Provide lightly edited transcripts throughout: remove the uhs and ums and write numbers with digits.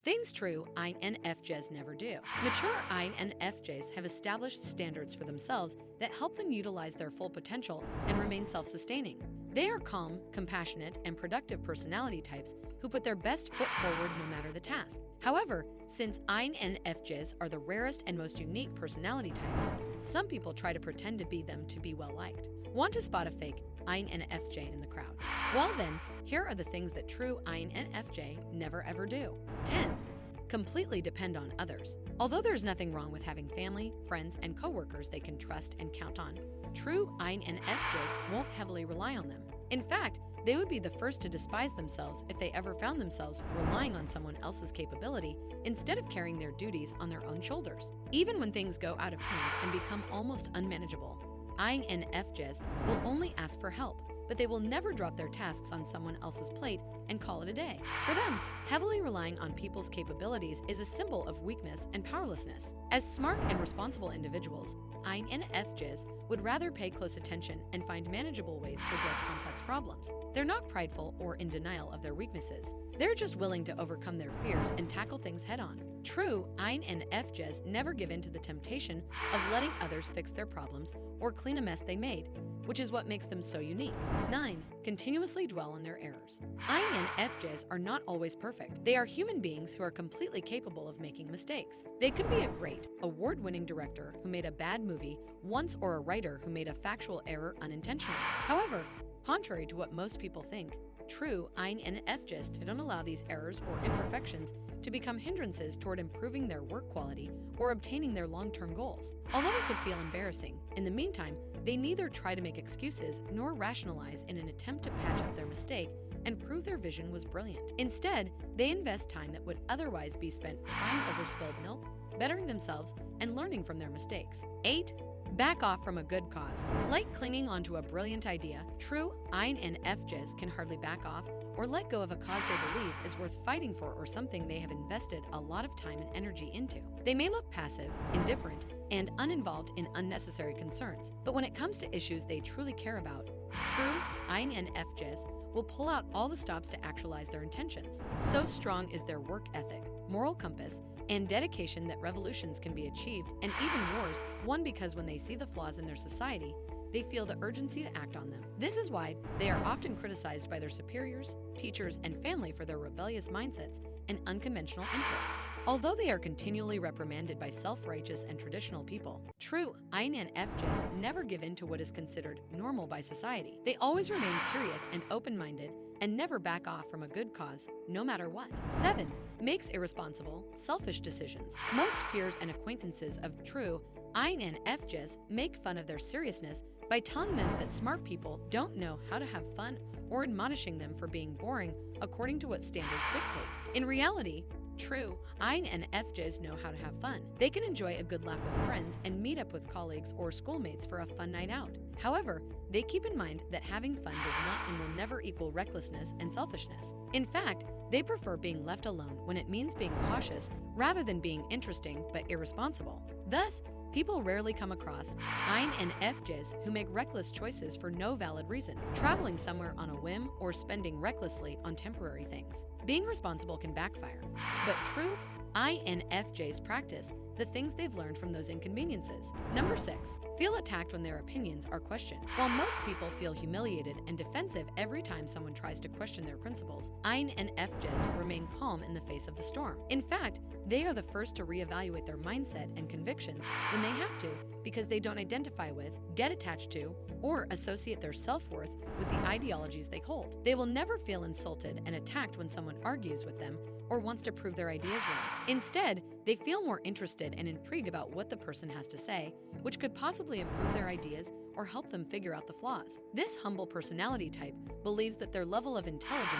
Things true INFJs never do. Mature INFJs have established standards for themselves that help them utilize their full potential and remain self-sustaining. They are calm, compassionate, and productive personality types who put their best foot forward no matter the task. However, since INFJs are the rarest and most unique personality types, some people try to pretend to be them to be well-liked. Want to spot a fake INFJ in the crowd? Well then, here are the things that true INFJ never ever do. 10. Completely depend on others. Although there's nothing wrong with having family, friends, and coworkers they can trust and count on, true INFJs won't heavily rely on them. In fact, they would be the first to despise themselves if they ever found themselves relying on someone else's capability instead of carrying their duties on their own shoulders. Even when things go out of hand and become almost unmanageable, INFJs will only ask for help, but they will never drop their tasks on someone else's plate and call it a day. For them, heavily relying on people's capabilities is a symbol of weakness and powerlessness. As smart and responsible individuals, INFJs would rather pay close attention and find manageable ways to address complex problems. They're not prideful or in denial of their weaknesses. They're just willing to overcome their fears and tackle things head-on. True INFJs never give in to the temptation of letting others fix their problems or clean a mess they made, which is what makes them so unique. 9. Continuously dwell on their errors. INFJs are not always perfect. They are human beings who are completely capable of making mistakes. They could be a great, award-winning director who made a bad movie once or a writer who made a factual error unintentionally. However, contrary to what most people think, true INFJs don't allow these errors or imperfections to become hindrances toward improving their work quality or obtaining their long-term goals. Although it could feel embarrassing, in the meantime, they neither try to make excuses nor rationalize in an attempt to patch up their mistake and prove their vision was brilliant. Instead, they invest time that would otherwise be spent crying over spilled milk, bettering themselves, and learning from their mistakes. 8. Back off from a good cause. Like clinging onto a brilliant idea, true INFJs can hardly back off or let go of a cause they believe is worth fighting for or something they have invested a lot of time and energy into. They may look passive, indifferent, and uninvolved in unnecessary concerns, but when it comes to issues they truly care about, true INFJs will pull out all the stops to actualize their intentions. So strong is their work ethic, moral compass, and dedication that revolutions can be achieved and even wars won because when they see the flaws in their society, they feel the urgency to act on them. This is why they are often criticized by their superiors, teachers, and family for their rebellious mindsets and unconventional interests. Although they are continually reprimanded by self-righteous and traditional people, true INFJs never give in to what is considered normal by society. They always remain curious and open-minded and never back off from a good cause, no matter what. 7. Makes irresponsible, selfish decisions. Most peers and acquaintances of true INFJs make fun of their seriousness by telling them that smart people don't know how to have fun or admonishing them for being boring according to what standards dictate. In reality, true INFJs know how to have fun. They can enjoy a good laugh with friends and meet up with colleagues or schoolmates for a fun night out. However, they keep in mind that having fun does not and will never equal recklessness and selfishness. In fact, they prefer being left alone when it means being cautious rather than being interesting but irresponsible. Thus, people rarely come across INFJs who make reckless choices for no valid reason, traveling somewhere on a whim or spending recklessly on temporary things. Being responsible can backfire, but true INFJs practice the things they've learned from those inconveniences. Number 6. Feel attacked when their opinions are questioned. While most people feel humiliated and defensive every time someone tries to question their principles, INFJs remain calm in the face of the storm. In fact, they are the first to reevaluate their mindset and convictions when they have to, because they don't identify with, get attached to, or associate their self-worth with the ideologies they hold. They will never feel insulted and attacked when someone argues with them or wants to prove their ideas wrong. Instead, they feel more interested and intrigued about what the person has to say, which could possibly improve their ideas or help them figure out the flaws. This humble personality type believes that their level of intelligence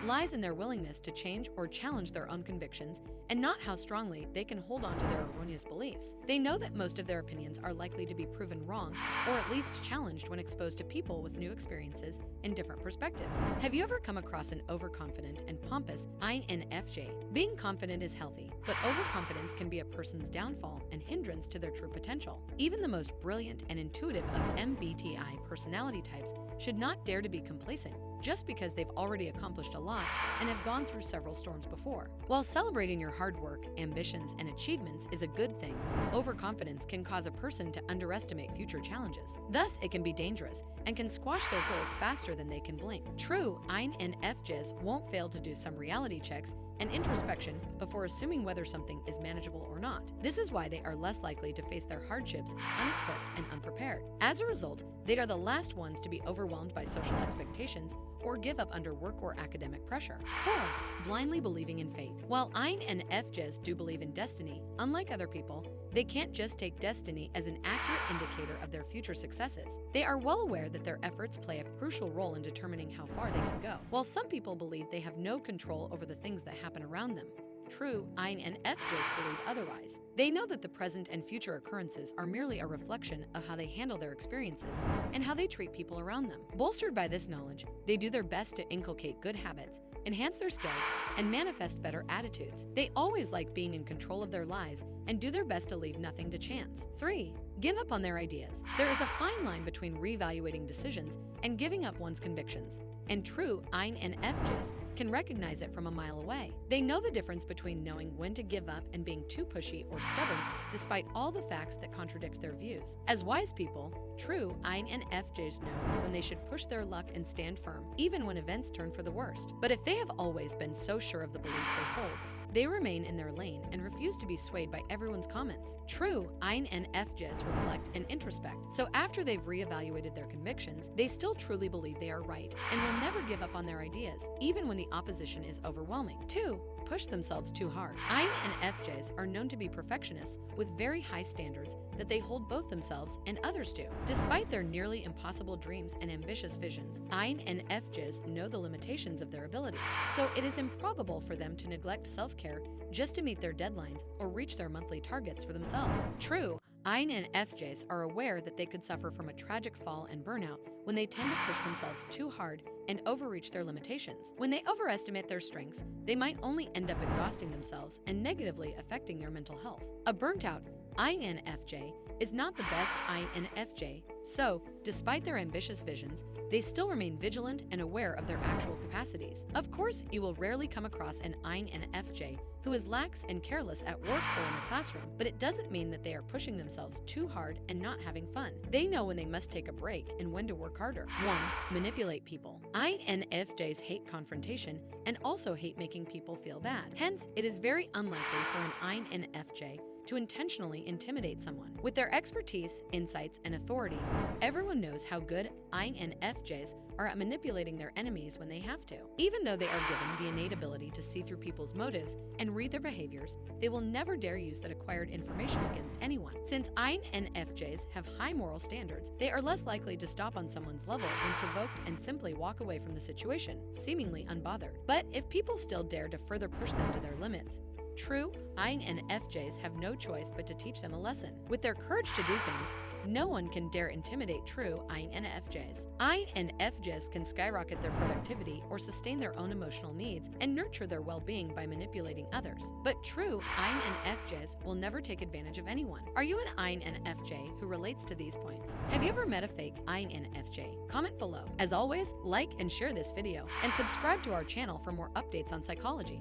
lies in their willingness to change or challenge their own convictions and not how strongly they can hold on to their erroneous beliefs. They know that most of their opinions are likely to be proven wrong or at least challenged when exposed to people with new experiences and different perspectives. Have you ever come across an overconfident and pompous INFJ? Being confident is healthy, but overconfidence overconfidence can be a person's downfall and hindrance to their true potential. Even the most brilliant and intuitive of MBTI personality types should not dare to be complacent just because they've already accomplished a lot and have gone through several storms before. While celebrating your hard work, ambitions, and achievements is a good thing, overconfidence can cause a person to underestimate future challenges. Thus, it can be dangerous and can squash their goals faster than they can blink. True INFJs won't fail to do some reality checks and introspection before assuming whether something is manageable or not. This is why they are less likely to face their hardships unequipped and unprepared. As a result, they are the last ones to be overwhelmed by social expectations or give up under work or academic pressure. 4. Blindly believing in fate. While INFJs do believe in destiny, unlike other people, they can't just take destiny as an accurate indicator of their future successes. They are well aware that their efforts play a crucial role in determining how far they can go. While some people believe they have no control over the things that happen around them, true INFJs believe otherwise. They know that the present and future occurrences are merely a reflection of how they handle their experiences and how they treat people around them. Bolstered by this knowledge, they do their best to inculcate good habits, enhance their skills, and manifest better attitudes. They always like being in control of their lives and do their best to leave nothing to chance. 3. Give up on their ideas. There is a fine line between reevaluating decisions and giving up one's convictions, and true INFJs can recognize it from a mile away. They know the difference between knowing when to give up and being too pushy or stubborn despite all the facts that contradict their views. As wise people, true INFJs know when they should push their luck and stand firm, even when events turn for the worst. But if they have always been so sure of the beliefs they hold, they remain in their lane and refuse to be swayed by everyone's comments. True INFJs reflect and introspect, so after they've reevaluated their convictions, they still truly believe they are right and will never give up on their ideas, even when the opposition is overwhelming. 2. Push themselves too hard. INFJs are known to be perfectionists with very high standards that they hold both themselves and others to. Despite their nearly impossible dreams and ambitious visions, INFJs know the limitations of their abilities, so it is improbable for them to neglect self-care just to meet their deadlines or reach their monthly targets for themselves. True INFJs are aware that they could suffer from a tragic fall and burnout when they tend to push themselves too hard and overreach their limitations. When they overestimate their strengths, they might only end up exhausting themselves and negatively affecting their mental health. A burnt-out INFJ is not the best INFJ, so, despite their ambitious visions, they still remain vigilant and aware of their actual capacities. Of course, you will rarely come across an INFJ who is lax and careless at work or in the classroom, but it doesn't mean that they are pushing themselves too hard and not having fun. They know when they must take a break and when to work harder. 1. Manipulate people. INFJs hate confrontation and also hate making people feel bad. Hence, it is very unlikely for an INFJ to intentionally intimidate someone. With their expertise, insights, and authority, everyone knows how good INFJs are at manipulating their enemies when they have to. Even though they are given the innate ability to see through people's motives and read their behaviors, they will never dare use that acquired information against anyone. Since INFJs have high moral standards, they are less likely to stop on someone's level when provoked and simply walk away from the situation, seemingly unbothered. But if people still dare to further push them to their limits, true INFJs have no choice but to teach them a lesson. With their courage to do things, no one can dare intimidate true INFJs. INFJs can skyrocket their productivity or sustain their own emotional needs and nurture their well-being by manipulating others. But true INFJs will never take advantage of anyone. Are you an INFJ who relates to these points? Have you ever met a fake INFJ? Comment below. As always, like and share this video and subscribe to our channel for more updates on psychology.